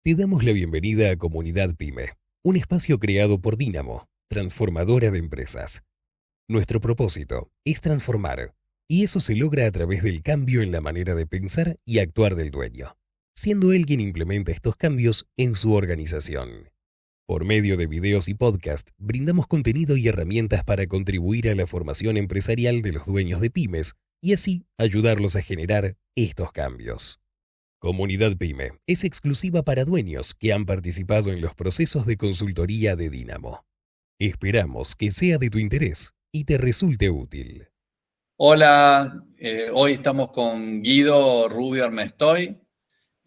Te damos la bienvenida a Comunidad Pyme, un espacio creado por Dynamo, transformadora de empresas. Nuestro propósito es transformar, y eso se logra a través del cambio en la manera de pensar y actuar del dueño, siendo él quien implementa estos cambios en su organización. Por medio de videos y podcast, brindamos contenido y herramientas para contribuir a la formación empresarial de los dueños de pymes y así ayudarlos a generar estos cambios. Comunidad Pyme es exclusiva para dueños que han participado en los procesos de consultoría de Dynamo. Esperamos que sea de tu interés y te resulte útil. Hola, hoy estamos con Guido Rubio Armestoy.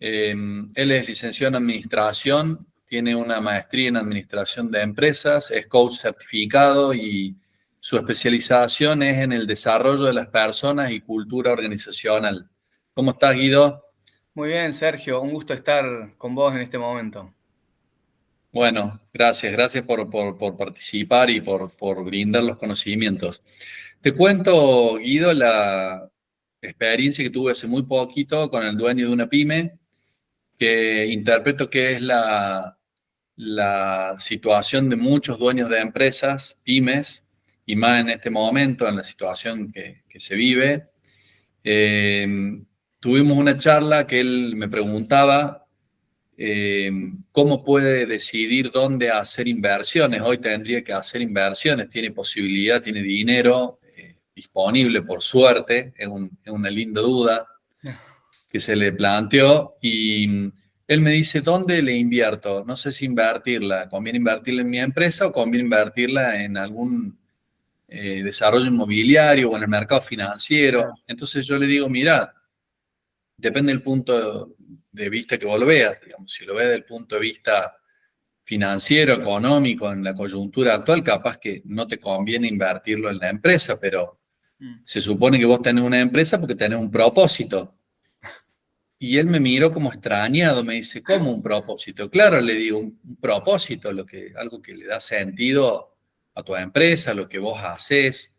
Él es licenciado en Administración, tiene una maestría en Administración de Empresas, es coach certificado y su especialización es en el desarrollo de las personas y cultura organizacional. ¿Cómo estás, Guido? Muy bien, Sergio, un gusto estar con vos en este momento. Bueno, gracias por participar y por brindar los conocimientos. Te cuento, Guido, la experiencia que tuve hace muy poquito con el dueño de una pyme, que interpreto que es la situación de muchos dueños de empresas, pymes, y más en este momento, en la situación que se vive. Tuvimos una charla que él me preguntaba cómo puede decidir dónde hacer inversiones. Hoy tendría que hacer inversiones, tiene posibilidad, tiene dinero disponible, por suerte, es una linda duda que se le planteó y él me dice, ¿dónde le invierto? No sé si invertirla, ¿conviene invertirla en mi empresa o conviene invertirla en algún desarrollo inmobiliario o en el mercado financiero? Claro. Entonces yo le digo, mira, depende del punto de vista que vos lo veas, digamos, si lo ves desde el punto de vista financiero, económico, en la coyuntura actual, capaz que no te conviene invertirlo en la empresa, pero Mm. se supone que vos tenés una empresa porque tenés un propósito. Y él me miró como extrañado, me dice, ¿cómo un propósito? Claro, le digo, un propósito, algo que le da sentido a tu empresa, lo que vos haces.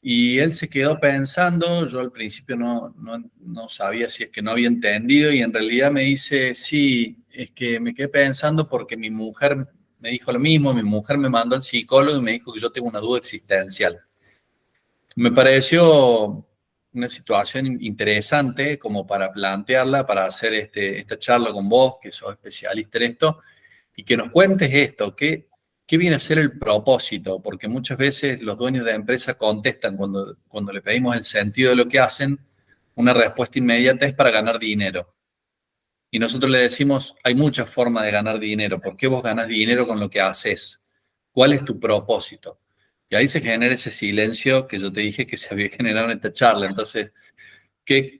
Y él se quedó pensando, yo al principio no sabía si es que no había entendido y en realidad me dice, sí, es que me quedé pensando porque mi mujer me dijo lo mismo, mi mujer me mandó al psicólogo y me dijo que yo tengo una duda existencial. Me pareció una situación interesante como para plantearla, para hacer esta charla con vos, que sos especialista en esto, y que nos cuentes esto, qué viene a ser el propósito, porque muchas veces los dueños de empresa contestan cuando le pedimos el sentido de lo que hacen, una respuesta inmediata es para ganar dinero. Y nosotros le decimos, hay muchas formas de ganar dinero, ¿por qué vos ganás dinero con lo que haces? ¿Cuál es tu propósito? Y ahí se genera ese silencio que yo te dije que se había generado en esta charla. Entonces,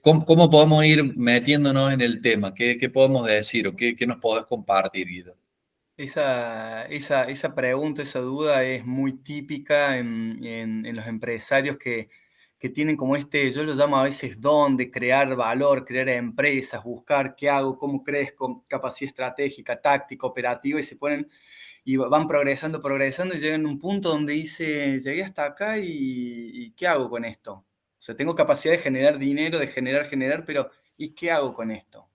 cómo podemos ir metiéndonos en el tema? ¿Qué podemos decir o qué nos podés compartir, Guido? Esa pregunta, esa duda es muy típica en los empresarios que tienen como yo lo llamo a veces don de crear valor, crear empresas, buscar qué hago, cómo crezco, capacidad estratégica, táctica, operativa, y se ponen y van progresando y llegan a un punto donde dice, llegué hasta acá y ¿qué hago con esto? O sea, tengo capacidad de generar dinero, de generar, pero ¿y qué hago con esto?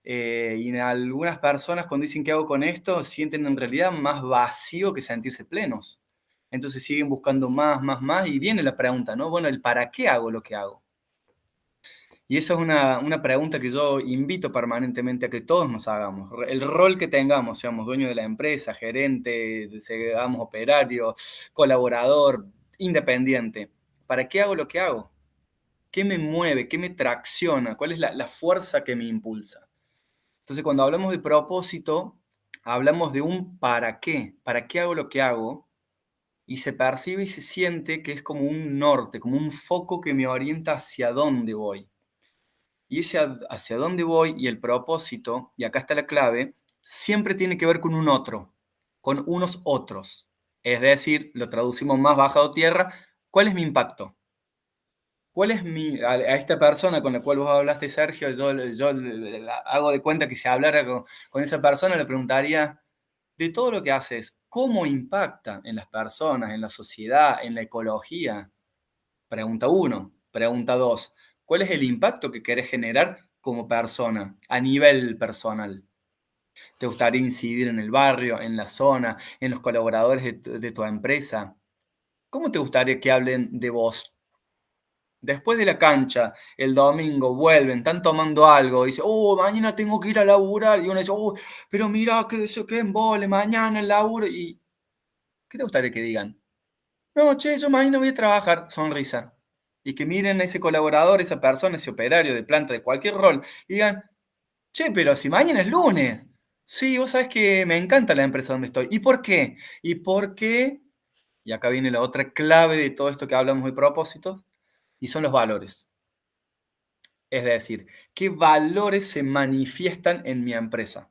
Y en algunas personas cuando dicen qué hago con esto, sienten en realidad más vacío que sentirse plenos. Entonces siguen buscando más, y viene la pregunta, ¿no? Bueno, el para qué hago lo que hago. Y esa es una pregunta que yo invito permanentemente a que todos nos hagamos. El rol que tengamos, seamos dueño de la empresa, gerente, seamos operario, colaborador, independiente. ¿Para qué hago lo que hago? ¿Qué me mueve? ¿Qué me tracciona? ¿Cuál es la fuerza que me impulsa? Entonces, cuando hablamos de propósito, hablamos de un para qué hago lo que hago, y se percibe y se siente que es como un norte, como un foco que me orienta hacia dónde voy. Y ese hacia dónde voy y el propósito, y acá está la clave, siempre tiene que ver con un otro, con unos otros. Es decir, lo traducimos más bajado tierra, ¿cuál es mi impacto? ¿Cuál es a esta persona con la cual vos hablaste, Sergio? Yo hago de cuenta que si hablara con esa persona, le preguntaría, de todo lo que haces, ¿cómo impacta en las personas, en la sociedad, en la ecología? Pregunta uno. Pregunta dos, ¿cuál es el impacto que querés generar como persona, a nivel personal? ¿Te gustaría incidir en el barrio, en la zona, en los colaboradores de tu empresa? ¿Cómo te gustaría que hablen de vos? Después de la cancha, el domingo, vuelven, están tomando algo, dice, oh, mañana tengo que ir a laburar, y uno dice, oh, pero mira, que embole, mañana el laburo, y ¿qué te gustaría que digan? No, che, yo mañana voy a trabajar, sonrisa. Y que miren a ese colaborador, esa persona, ese operario de planta, de cualquier rol, y digan, che, pero si mañana es lunes. Sí, vos sabés que me encanta la empresa donde estoy. ¿Y por qué? ¿Y por qué? Y acá viene la otra clave de todo esto que hablamos de propósitos, y son los valores. Es decir, ¿qué valores se manifiestan en mi empresa?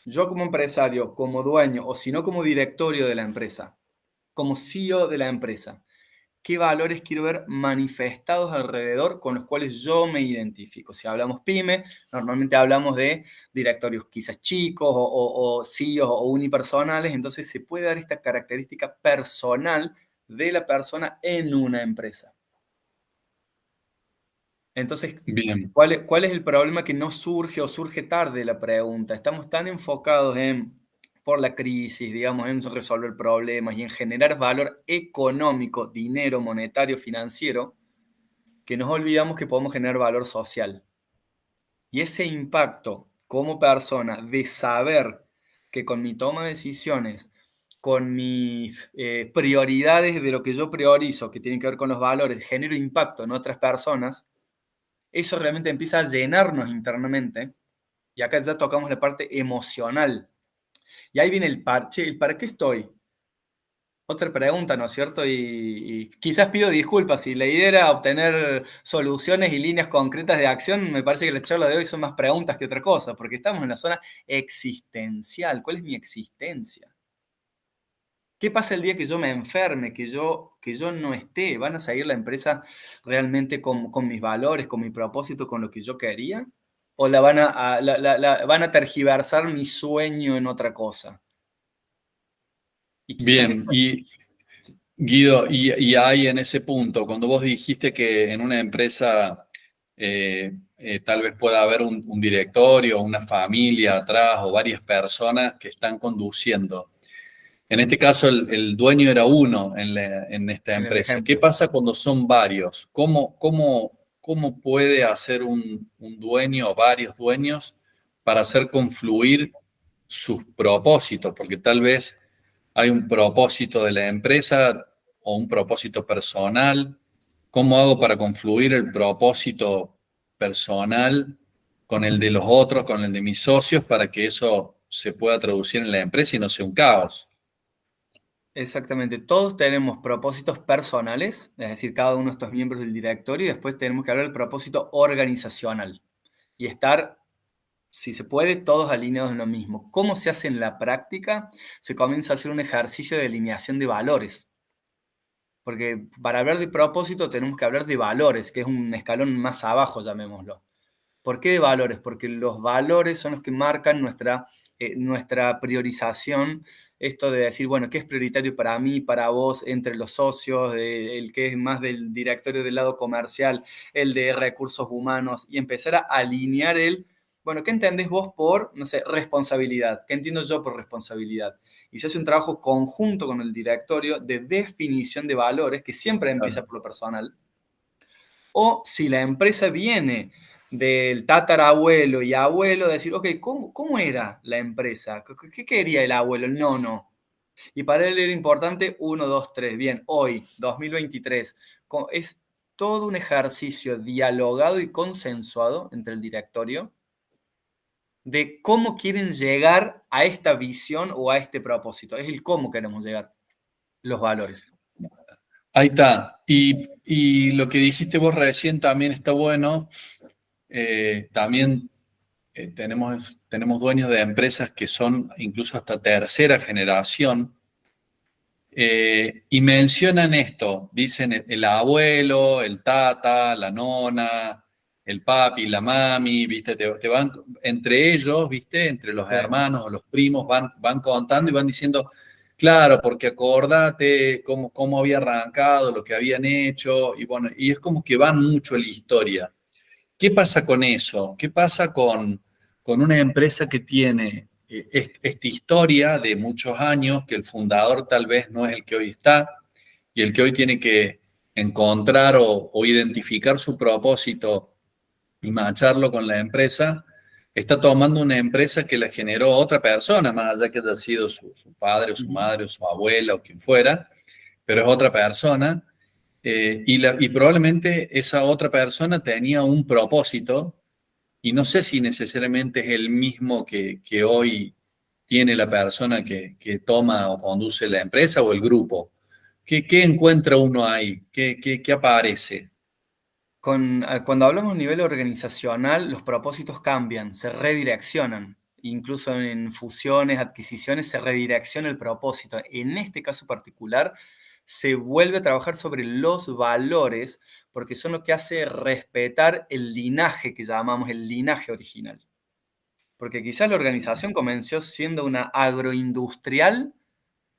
Yo como empresario, como dueño, o si no como directorio de la empresa, como CEO de la empresa, ¿qué valores quiero ver manifestados alrededor con los cuales yo me identifico? Si hablamos pyme, normalmente hablamos de directorios quizás chicos o CEOs o unipersonales, entonces se puede dar esta característica personal de la persona en una empresa. Entonces, Bien, ¿cuál es el problema que no surge o surge tarde la pregunta? Estamos tan enfocados por la crisis, digamos, en resolver problemas y en generar valor económico, dinero, monetario, financiero, que nos olvidamos que podemos generar valor social. Y ese impacto como persona de saber que con mi toma de decisiones, con mis prioridades de lo que yo priorizo, que tienen que ver con los valores, genero impacto en otras personas, eso realmente empieza a llenarnos internamente. Y acá ya tocamos la parte emocional. Y ahí viene el parche, el para qué estoy. Otra pregunta, ¿no es cierto? Y quizás pido disculpas. Si la idea era obtener soluciones y líneas concretas de acción, me parece que la charla de hoy son más preguntas que otra cosa, porque estamos en la zona existencial. ¿Cuál es mi existencia? ¿Qué pasa el día que yo me enferme, que yo no esté? ¿Van a seguir la empresa realmente con mis valores, con mi propósito, con lo que yo quería? ¿O van a tergiversar mi sueño en otra cosa? Y quizás bien. Y Guido, y hay en ese punto, cuando vos dijiste que en una empresa tal vez pueda haber un directorio, una familia atrás o varias personas que están conduciendo. En este caso, el dueño era uno en esta en el empresa. ¿Qué ejemplo. pasa cuando son varios? ¿Cómo puede hacer un dueño o varios dueños para hacer confluir sus propósitos? Porque tal vez hay un propósito de la empresa o un propósito personal. ¿Cómo hago para confluir el propósito personal con el de los otros, con el de mis socios, para que eso se pueda traducir en la empresa y no sea un caos? Exactamente, todos tenemos propósitos personales, es decir, cada uno de estos miembros del directorio, y después tenemos que hablar del propósito organizacional y estar, si se puede, todos alineados en lo mismo. ¿Cómo se hace en la práctica? Se comienza a hacer un ejercicio de alineación de valores, porque para hablar de propósito tenemos que hablar de valores, que es un escalón más abajo, llamémoslo. ¿Por qué de valores? Porque los valores son los que marcan nuestra priorización. Esto de decir, bueno, ¿qué es prioritario para mí, para vos, entre los socios, el que es más del directorio del lado comercial, el de recursos humanos, y empezar a alinear bueno, ¿qué entendés vos por, no sé, responsabilidad? ¿Qué entiendo yo por responsabilidad? Y se hace un trabajo conjunto con el directorio de definición de valores, que siempre empieza Claro. por lo personal. O si la empresa viene del tatarabuelo y abuelo, decir, ok, ¿cómo era la empresa? ¿Qué quería el abuelo? El nono. Y para él era importante 1, 2, 3. Bien, hoy, 2023, es todo un ejercicio dialogado y consensuado entre el directorio de cómo quieren llegar a esta visión o a este propósito. Es el cómo queremos llegar, los valores. Ahí está. Y lo que dijiste vos recién también está bueno. También tenemos dueños de empresas que son incluso hasta tercera generación, y mencionan esto, dicen el abuelo, el tata, la nona, el papi, la mami, ¿viste? Te van, entre ellos, ¿viste? Entre los Sí, hermanos o los primos van contando y van diciendo, claro, porque acordate cómo había arrancado, lo que habían hecho, y bueno, y es como que van mucho en la historia. ¿Qué pasa con eso? ¿Qué pasa con con una empresa que tiene esta historia de muchos años, que el fundador tal vez no es el que hoy está, y el que hoy tiene que encontrar o identificar su propósito y macharlo con la empresa, está tomando una empresa que la generó otra persona, más allá que haya sido su padre o su madre o su abuela o quien fuera, pero es otra persona. Y probablemente esa otra persona tenía un propósito y no sé si necesariamente es el mismo que hoy tiene la persona que toma o conduce la empresa o el grupo. ¿Qué encuentra uno ahí? ¿Qué aparece? Cuando hablamos a nivel organizacional, los propósitos cambian, se redireccionan. Incluso en fusiones, adquisiciones, se redirecciona el propósito. En este caso particular, se vuelve a trabajar sobre los valores, porque son lo que hace respetar el linaje que llamamos el linaje original. Porque quizás la organización comenzó siendo una agroindustrial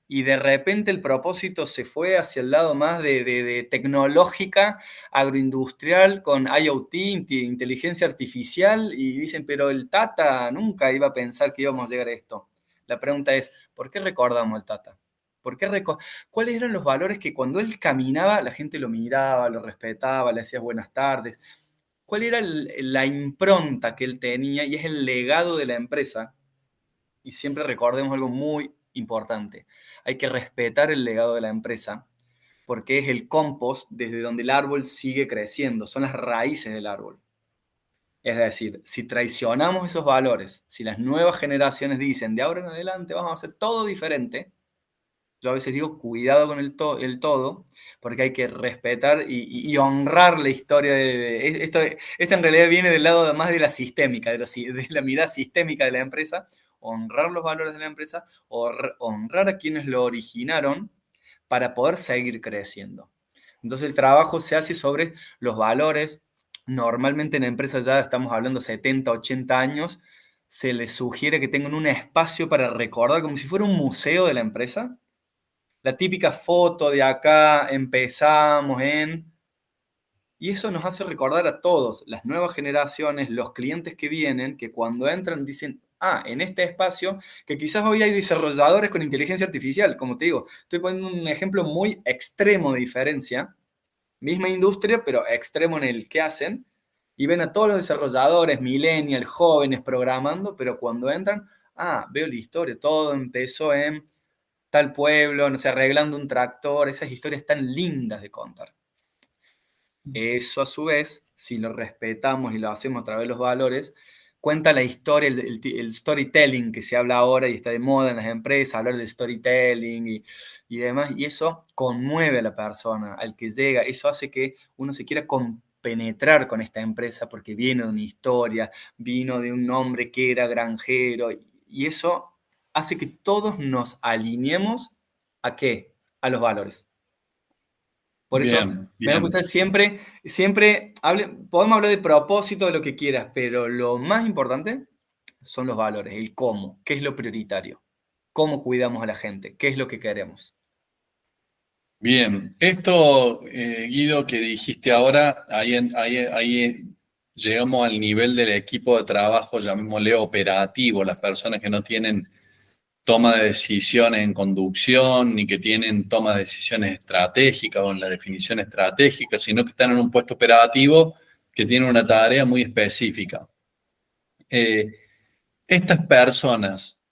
y de repente el propósito se fue hacia el lado más de tecnológica, agroindustrial, con IoT, inteligencia artificial, y dicen, pero el Tata nunca iba a pensar que íbamos a llegar a esto. La pregunta es, ¿por qué recordamos al Tata? ¿Cuáles eran los valores que cuando él caminaba la gente lo miraba, lo respetaba, le hacía buenas tardes? ¿Cuál era la impronta que él tenía? Y es el legado de la empresa. Y siempre recordemos algo muy importante. Hay que respetar el legado de la empresa porque es el compost desde donde el árbol sigue creciendo, son las raíces del árbol. Es decir, si traicionamos esos valores, si las nuevas generaciones dicen de ahora en adelante vamos a hacer todo diferente, yo a veces digo cuidado con el todo, porque hay que respetar y honrar la historia esto en realidad viene del lado más de la sistémica, de la mirada sistémica de la empresa, honrar los valores de la empresa, honrar a quienes lo originaron para poder seguir creciendo. Entonces el trabajo se hace sobre los valores. Normalmente en empresas ya estamos hablando 70, 80 años, se les sugiere que tengan un espacio para recordar, como si fuera un museo de la empresa. La típica foto de acá empezamos en... Y eso nos hace recordar a todos, las nuevas generaciones, los clientes que vienen, que cuando entran dicen, ah, en este espacio, que quizás hoy hay desarrolladores con inteligencia artificial, como te digo, estoy poniendo un ejemplo muy extremo de diferencia, misma industria, pero extremo en el que hacen, y ven a todos los desarrolladores, millennials, jóvenes, programando, pero cuando entran, ah, veo la historia, todo empezó en tal pueblo, no sé, arreglando un tractor, esas historias tan lindas de contar. Eso a su vez, si lo respetamos y lo hacemos a través de los valores, cuenta la historia, el storytelling que se habla ahora y está de moda en las empresas, hablar de storytelling y demás, y eso conmueve a la persona, al que llega, eso hace que uno se quiera compenetrar con esta empresa porque viene de una historia, vino de un hombre que era granjero, y eso hace que todos nos alineemos ¿a qué? A los valores. Por eso Bien, me va a bien. escuchar siempre podemos hablar de propósito, de lo que quieras, pero lo más importante son los valores, el cómo, qué es lo prioritario, cómo cuidamos a la gente, qué es lo que queremos. Bien, esto, Guido, que dijiste ahora, ahí llegamos al nivel del equipo de trabajo, llamémosle operativo, las personas que no tienen toma de decisiones en conducción, ni que tienen toma de decisiones estratégicas o en la definición estratégica, sino que están en un puesto operativo que tiene una tarea muy específica. Estas personas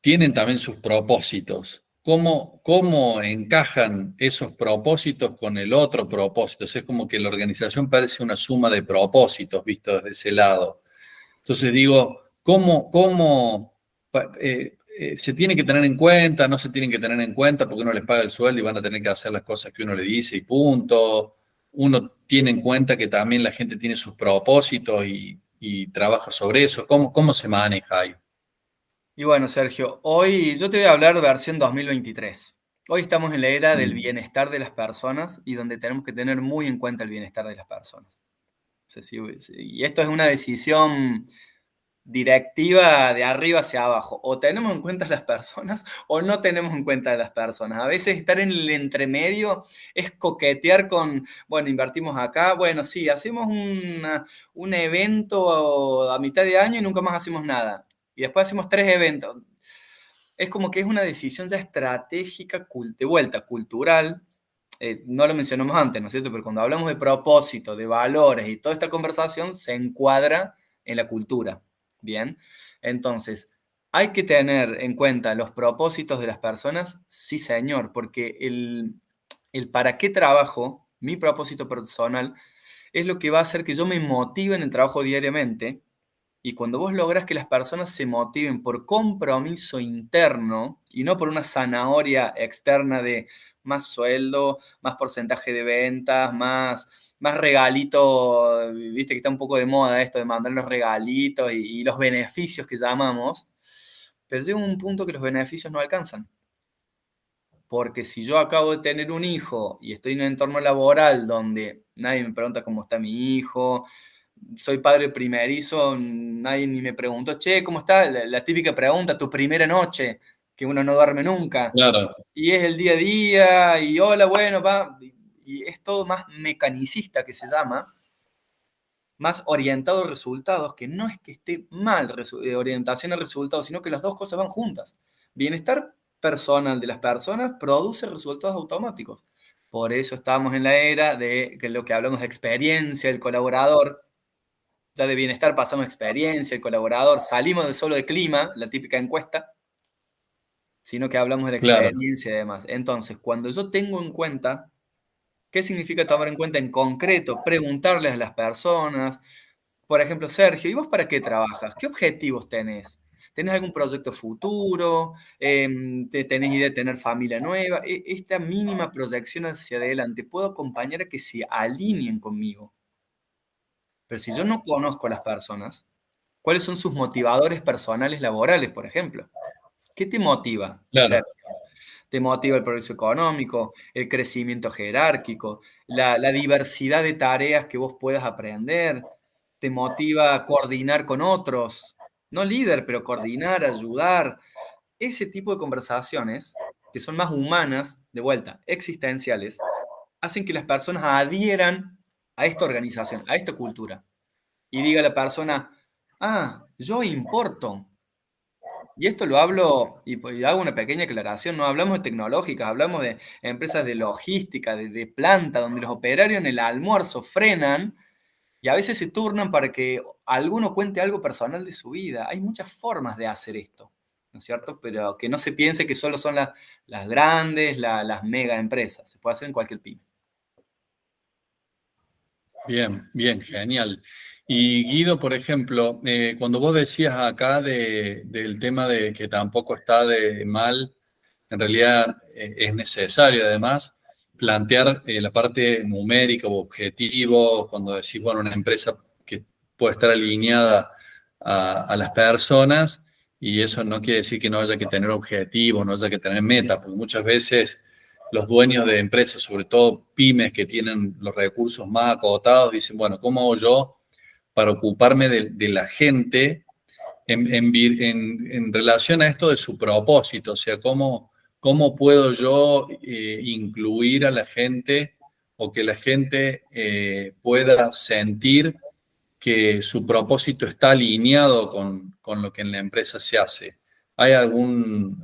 tienen también sus propósitos. ¿Cómo encajan esos propósitos con el otro propósito? O sea, es como que la organización parece una suma de propósitos, visto desde ese lado. Entonces digo, se tiene que tener en cuenta, no se tienen que tener en cuenta porque uno les paga el sueldo y van a tener que hacer las cosas que uno le dice y punto? Uno tiene en cuenta que también la gente tiene sus propósitos y trabaja sobre eso. ¿Cómo se maneja ahí? Y bueno, Sergio, hoy yo te voy a hablar de versión 2023. Hoy estamos en la era del Mm. bienestar de las personas y donde tenemos que tener muy en cuenta el bienestar de las personas. Y esto es una decisión directiva de arriba hacia abajo. O tenemos en cuenta las personas o no tenemos en cuenta a las personas. A veces estar en el entremedio es coquetear con, bueno, invertimos acá, bueno, sí, hacemos un evento a mitad de año y nunca más hacemos nada. Y después hacemos 3 eventos. Es como que es una decisión ya estratégica, de vuelta, cultural. No lo mencionamos antes, ¿no es cierto? Pero cuando hablamos de propósito, de valores y toda esta conversación se encuadra en la cultura. Bien, entonces, ¿hay que tener en cuenta los propósitos de las personas? Sí, señor, porque el para qué trabajo, mi propósito personal, es lo que va a hacer que yo me motive en el trabajo diariamente. Y cuando vos logras que las personas se motiven por compromiso interno y no por una zanahoria externa de más sueldo, más porcentaje de ventas, más regalito, viste que está un poco de moda esto de mandar los regalitos y los beneficios que llamamos, pero llega un punto que los beneficios no alcanzan. Porque si yo acabo de tener un hijo y estoy en un entorno laboral donde nadie me pregunta cómo está mi hijo, soy padre primerizo, nadie ni me preguntó, che, ¿cómo está? La típica pregunta, tu primera noche, que uno no duerme nunca. Claro, Y es el día a día, y hola, bueno, va. Y es todo más mecanicista que se llama, más orientado a resultados, que no es que esté mal orientación a resultados, sino que las dos cosas van juntas. Bienestar personal de las personas produce resultados automáticos. Por eso estamos en la era de que lo que hablamos de experiencia, el colaborador, ya de bienestar pasamos a experiencia, el colaborador, salimos de solo de clima, la típica encuesta, sino que hablamos de la claro, experiencia y demás. Entonces, cuando yo tengo en cuenta, ¿qué significa tomar en cuenta en concreto? Preguntarles a las personas, por ejemplo, Sergio, ¿y vos para qué trabajas? ¿Qué objetivos tenés? ¿Tenés algún proyecto futuro? ¿Tenés idea de tener familia nueva? Esta mínima proyección hacia adelante, puedo acompañar a que se alineen conmigo. Pero si yo no conozco a las personas, ¿cuáles son sus motivadores personales laborales, por ejemplo? ¿Qué te motiva, claro, Sergio? ¿Te motiva el progreso económico, el crecimiento jerárquico, la diversidad de tareas que vos puedas aprender? ¿Te motiva coordinar con otros? No líder, pero coordinar, ayudar. Ese tipo de conversaciones, que son más humanas, de vuelta, existenciales, hacen que las personas adhieran a esta organización, a esta cultura. Y diga la persona, ah, yo importo. Y esto lo hablo, y hago una pequeña aclaración, no hablamos de tecnológicas, hablamos de empresas de logística, de planta, donde los operarios en el almuerzo frenan y a veces se turnan para que alguno cuente algo personal de su vida. Hay muchas formas de hacer esto, ¿no es cierto? Pero que no se piense que solo son las grandes, las mega empresas. Se puede hacer en cualquier pyme. bien, bien, genial. Y Guido, por ejemplo, cuando vos decías acá del tema de que tampoco está de mal, en realidad es necesario además plantear la parte numérica o objetivo, cuando decís, bueno, una empresa que puede estar alineada a las personas, y eso no quiere decir que no haya que tener objetivos, no haya que tener metas, porque muchas veces los dueños de empresas, sobre todo pymes que tienen los recursos más acotados, dicen, bueno, ¿cómo hago yo para ocuparme de la gente en relación a esto de su propósito? O sea, ¿cómo puedo yo incluir a la gente o que la gente pueda sentir que su propósito está alineado con lo que en la empresa se hace? ¿Hay alguna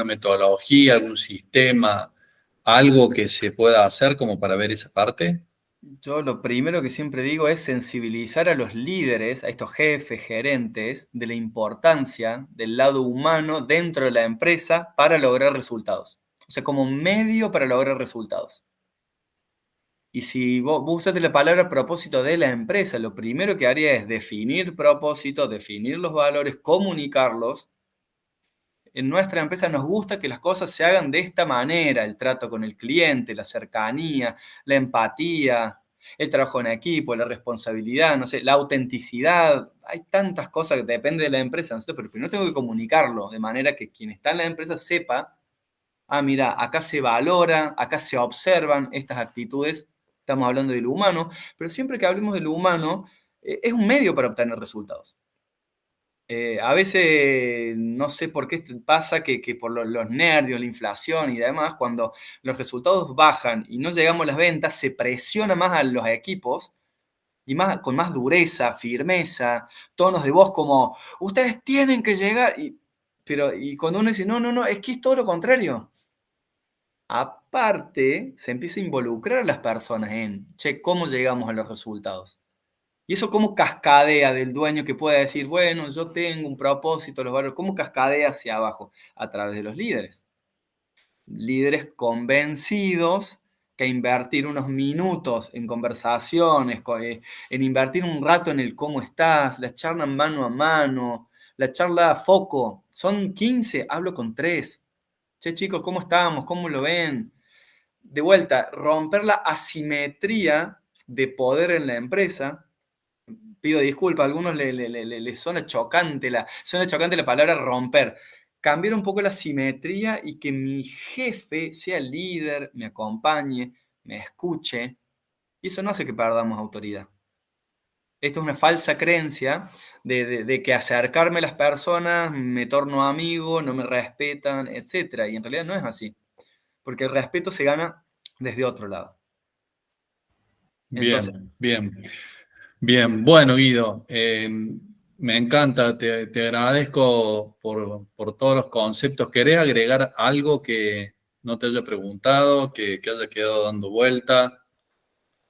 metodología, algún sistema, algo que se pueda hacer como para ver esa parte? Yo lo primero que siempre digo es sensibilizar a los líderes, a estos jefes, gerentes, de la importancia del lado humano dentro de la empresa para lograr resultados. O sea, como medio para lograr resultados. Y si vos usaste la palabra propósito de la empresa, lo primero que haría es definir propósito, definir los valores, comunicarlos. En nuestra empresa nos gusta que las cosas se hagan de esta manera, el trato con el cliente, la cercanía, la empatía, el trabajo en equipo, la responsabilidad, no sé, la autenticidad. Hay tantas cosas que depende de la empresa, ¿no? Pero primero tengo que comunicarlo de manera que quien está en la empresa sepa, ah, mira, acá se valora, acá se observan estas actitudes, estamos hablando de lo humano, pero siempre que hablemos de lo humano, es un medio para obtener resultados. A veces no sé por qué pasa que por los nervios, la inflación y demás, cuando los resultados bajan y no llegamos a las ventas, se presiona más a los equipos y con más dureza, firmeza, tonos de voz como, ustedes tienen que llegar. Y cuando uno dice, no, no, no, es que es todo lo contrario. Aparte, se empieza a involucrar a las personas en, che, ¿cómo llegamos a los resultados? Y eso cómo cascadea del dueño que pueda decir, bueno, yo tengo un propósito, los valores, cómo cascadea hacia abajo a través de los líderes. Líderes convencidos que invertir unos minutos en conversaciones, en invertir un rato en el cómo estás, la charla mano a mano, la charla a foco, son 15, hablo con 3. Che, chicos, ¿cómo estamos? ¿Cómo lo ven? De vuelta, romper la asimetría de poder en la empresa. Pido disculpas, a algunos les suena chocante la palabra romper. Cambiar un poco la simetría y que mi jefe sea el líder, me acompañe, me escuche. Y eso no hace que perdamos autoridad. Esto es una falsa creencia de que acercarme a las personas me torno amigo, no me respetan, etc. Y en realidad no es así. Porque el respeto se gana desde otro lado. Entonces, Bien, bien. Bien, bueno, Guido, me encanta, te agradezco por todos los conceptos. ¿Querés agregar algo que no te haya preguntado, que haya quedado dando vuelta,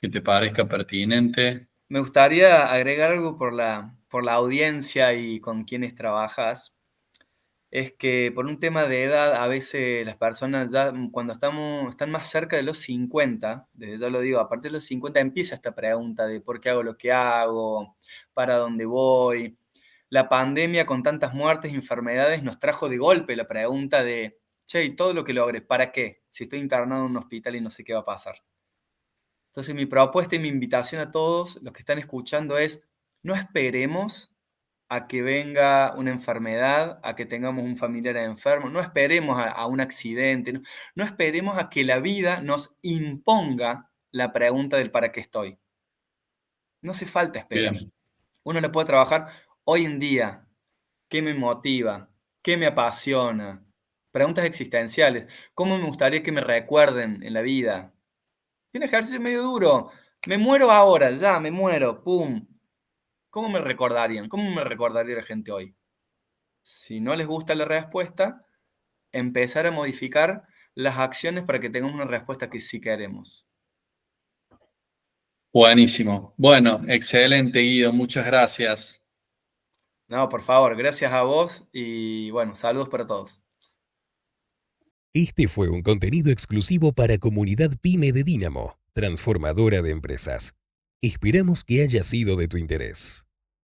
que te parezca pertinente? me gustaría agregar algo por la audiencia y con quienes trabajas. Es que por un tema de edad, a veces las personas ya cuando están más cerca de los 50, desde ya lo digo, a partir de los 50 empieza esta pregunta de por qué hago lo que hago, para dónde voy. La pandemia con tantas muertes y enfermedades nos trajo de golpe la pregunta de, che, ¿y todo lo que logre, para qué? Si estoy internado en un hospital y no sé qué va a pasar. Entonces mi propuesta y mi invitación a todos los que están escuchando es, no esperemos a que venga una enfermedad, a que tengamos un familiar enfermo, no esperemos a un accidente, no esperemos a que la vida nos imponga la pregunta del para qué estoy. No hace falta esperar. Bien, Uno le puede trabajar hoy en día. ¿Qué me motiva? ¿Qué me apasiona? Preguntas existenciales. ¿Cómo me gustaría que me recuerden en la vida? Un ejercicio medio duro. Me muero ahora, ya, me muero, pum. ¿Cómo me recordarían? ¿Cómo me recordaría la gente hoy? Si no les gusta la respuesta, empezar a modificar las acciones para que tengamos una respuesta que sí queremos. buenísimo. Bueno, excelente, Guido, muchas gracias. No, por favor, gracias a vos y bueno, saludos para todos. Este fue un contenido exclusivo para Comunidad Pyme de Dínamo, transformadora de empresas. Esperamos que haya sido de tu interés.